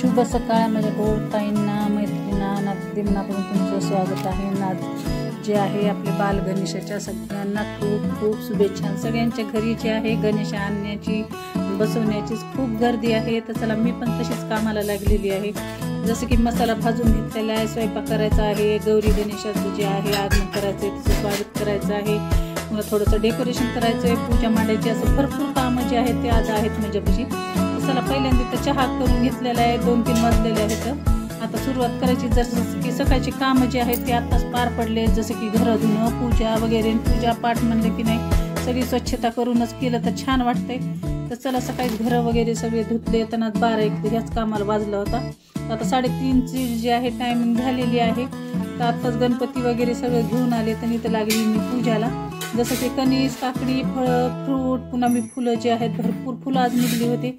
शुभ सकाळ माझ्या भाऊ-ताईंना, मैत्रिणींना, नातेवाईकांकडून तुमचं स्वागत आहे. जे आहे आपले बाल गणेशाच्या सगळ्यांना खूप खूप शुभेच्छा. सगळ्यांच्या घरी जे आहे गणेश आणण्याची बसवण्याची खूप गर्दी आहे. तर चला मी पण तशीच कामाला लागलेली आहे. जसं की मसाला भाजून घेतलेला आहे, स्वयंपाक करायचा आहे, गौरी गणेशाचं जे आहे आगमन करायचं आहे, तिचं स्वागत करायचं आहे, मला थोडंसं डेकोरेशन करायचं आहे, पूजा मांडायची, असं भरपूर कामं जे आहेत ते आज आहेत माझ्यापाशी. चला पहिल्यांदा तर चहा करून घेतलेला आहे, 2-3 वाजलेले आहेत. आता सुरुवात करायची. जसं की सकाळची कामं जे आहेत ते आत्ताच पार पडले, जसं की घर धुणं, पूजा वगैरे. पूजा पाठ म्हणलं की नाही सगळी स्वच्छता करूनच केलं तर छान वाटतंय. तर चला सकाळी घरं वगैरे सगळे धुतले, त्यांना 12-1 ह्याच कामाला वाजला होता. आता 3:30ची जी आहे टायमिंग झालेली आहे. तर आत्ताच गणपती वगैरे सगळं घेऊन आले, तर इथं लागली मी पूजाला. जसं की कणीस, काकडी, फळं, फ्रूट, पुन्हा मी फुलं जे आहेत भरपूर फुलं आज निघली होती,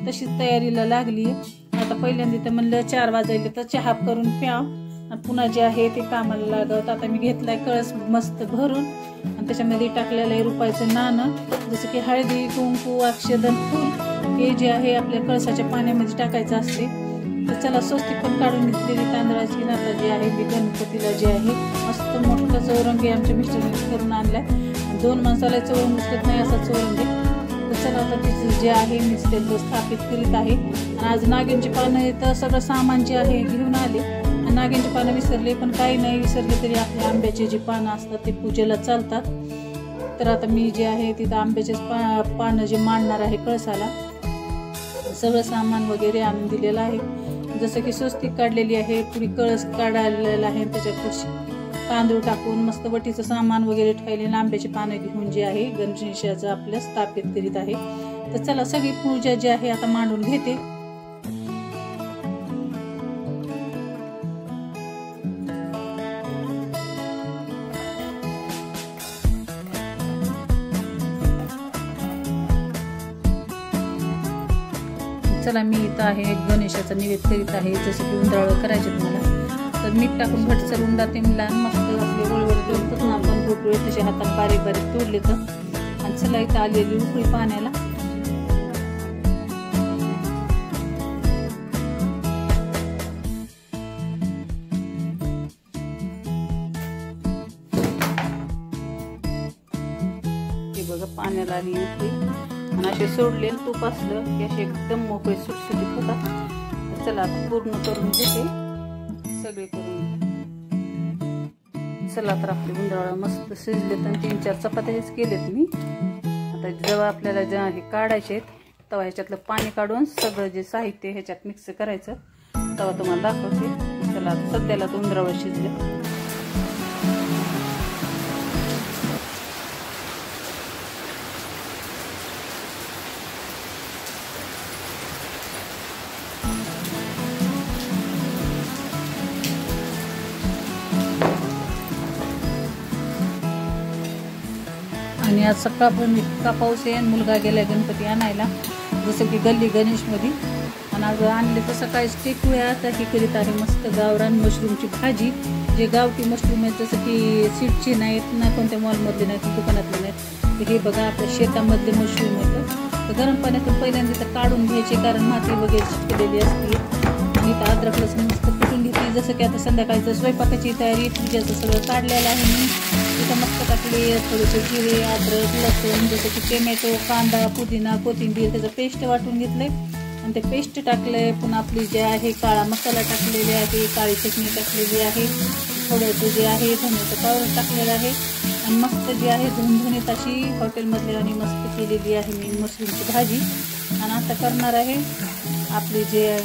तशीच तयारीला लागली. आता पहिल्यांदा तर म्हणलं 4 वाजले तर चहा करून प्याव आणि पुन्हा जे आहे ते कामाला लागत. आता मी घेतलाय कळस मस्त भरून आणि त्याच्यामध्ये टाकलेलं आहे रुपयाचं नाणं. जसं की हळदी, कुंकू, अक्षदन, फूल हे जे आहे आपल्या कळसाच्या पाण्यामध्ये टाकायचं असते. तर चला स्वस्तिक पण काढून घेतलेली तांदळाची. नाता जे आहे ते गणपतीला जे आहे मस्त मोठं चौरंग आहे, आमच्या मिस्टरने करून आणलाय. 2 माणसाला चौरंग उचलत नाही असा चौरंग आहे. तर चला आता तिचं जे आहे मी ते स्थापित करीत आहे. आणि आज नागिनची पानं तर सगळं सामान जे आहे घेऊन आले. आणि नागिनची पानं विसरले, पण काही नाही विसरले तरी आपल्या आंब्याचे जे पानं असतात ते पूजेला चालतात. तर आता मी जे आहे तिथं आंब्याचेच पानं जे मांडणार आहे कळसाला, सगळं सामान वगैरे आणून दिलेलं आहे. जसं की स्वस्तिक काढलेली आहे, पुढे कळस काढलेला आहे, त्याच्यात तांदूळ टाकून मस्त वटीचं सामान वगैरे ठेवलेलं, आंब्याची पानं घेऊन जे आहे गणेशाचं आपल्या स्थापित करीत आहे. तर चला सगळी पूजा जी आहे आता मांडून घेते. चला मी इथं आहे गणेशाचा नैवेद्य करीत आहे. जसं की उंदरावळ करायचे तुम्हाला, तर मीठ टाकून घटसर उंडा ते मिळाल मस्त आपले वळवळ करतो आपण भोपळे तसे हाताने बारीक बारीक तोडले तर. आणि चला इथं आलेली उकळी पाण्याला. हे बघा पाण्याला आली उकळी आणि असे सोडले तूप असलं की असे एकदम मोकळे सुटसुटीत होतात. चला आता पूर्ण करून घेते सगळे करून. चला तर आपले गुंडाळा मस्त शिजलेत आणि 3-4 चपात्याच केलेत मी. आता जेव्हा आपल्याला जे आहे काढायचे आहेत तेव्हा ह्याच्यातलं पाणी काढून सगळं जे साहित्य ह्याच्यात मिक्स करायचं, तेव्हा तुम्हाला दाखवते. चला सध्याला गुंडाळा शिजले. आणि आज सकाळपासून इतका पाऊस आहे. मुलगा गेलाय गणपती आणायला, जसं की गल्ली गणेशमध्ये. आणि आज आणले तर सकाळीच टेकूया तर हे करीत आहे मस्त गावरान मशरूमची भाजी. जे गावठी मशरूम आहेत, जसं की सीडची नाहीत ना, कोणत्या मॉलमधले नाहीत, दुकानातले नाहीत. तर हे बघा आपल्या शेतामधले मशरूम आहेत. तर गरम पाण्यातून पहिल्यांदा तर काढून घ्यायचे, कारण माती वगैरे चिटकलेली असते. आणि इथं अद्रक लसूण मस्त कुटून घेतली. जसं की आता संध्याकाळचं स्वयंपाकाची तयारी, पूजेचं सगळं काढलेलं आहे मी. इथं मस्त टाकले थोडेसे जिरे, अद्रक, लसूण, जसं की टोमॅटो, कांदा, पुदिना, कोथिंबीर त्याचं पेस्ट वाटून घेतलं आहे. आणि ते पेस्ट टाकलं आहे. पुन्हा आपली जे आहे काळा मसाला टाकलेली आहे, काळी चटणी टाकलेली आहे, थोडंसं जे आहे धण्याचं पावडर टाकलेलं आहे. आणि मस्त जी आहे झणझणीत अशी हॉटेलमधली आणि मस्त केलेली आहे मी मशरूमची भाजी. आणि आता करणार आहे आपली जे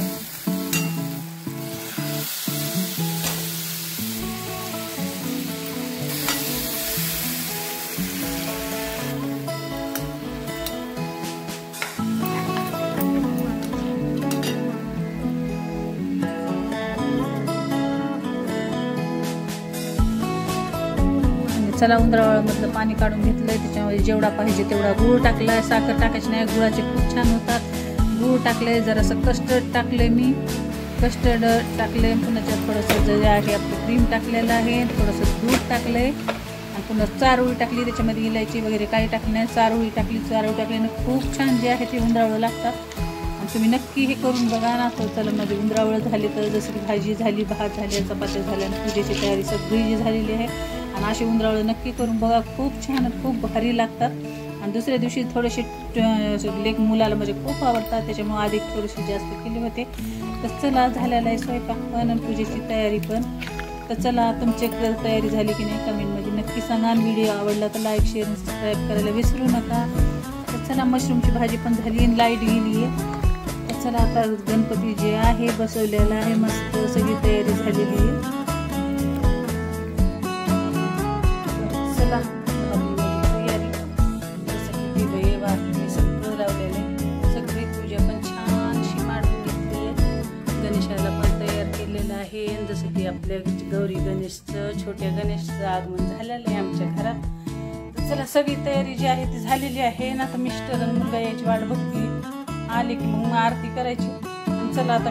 चला उंदरावळामधलं पाणी काढून घेतलंय. त्याच्यामध्ये जेवढा पाहिजे तेवढा गूळ टाकलाय. साखर टाकायची नाही, गुळाचे खूप छान होतात. गूळ टाकलंय, जरासं कस्टर्ड टाकलंय मी, कस्टर्ड टाकलंय. पुन्हा थोडंसं जे आहे आपलं क्रीम टाकलेलं आहे, थोडंसं दूध टाकलंय आणि पुन्हा चारोळी टाकली. त्याच्यामध्ये इलायची वगैरे काही टाकली नाही, चारोळी टाकली. चारोळी टाकल्यानं खूप छान जे आहे ते उंदरावळं लागतात. आणि तुम्ही नक्की हे करून बघा ना. तर चला माझी उंदरावळ झाली, तर जसं की भाजी झाली, भात झाले, चपात्या झाल्या आणि पूजेची तयारी सगळी जी झालेली आहे. आणि अशी उंदरावळ नक्की करून बघा, खूप छान, खूप भारी लागतात. आणि दुसऱ्या दिवशी थोडेसे लेक मुलाला म्हणजे खूप आवडतात, त्याच्यामुळे आधी थोडेसे जास्त केले होते. तर चला झालेला आहे स्वयंपाक पण आणि पूजेची तयारी पण. तर चला तुमची तयारी झाली की नाही कमेंटमध्ये नक्की सांगा. आणि व्हिडिओ आवडला तर लाईक शेअर आणि सबस्क्राईब करायला विसरू नका. तर चला मशरूमची भाजी पण झाली आणि लाईट गेली आहे. तर चला आता गणपती जे आहे बसवलेला आहे, मस्त सगळी तयारी झालेली आहे. चला तयारी जसं की दिवे वाटणे सगळं लावलेलं आहे. सगळी पूजा पण छानशी मांडून घेतली आहे. गणेशाला पण तयार केलेलं आहे. जसं की आपल्या गौरी गणेशचं, छोट्या गणेशचं आगमन झालेलं आहे आमच्या घरात. तर चला सगळी तयारी जी आहे ती झालेली आहे ना. तर मिस्टर आणि मुलगा याची वाट बघतील, आले की मग आरती करायची. चला आता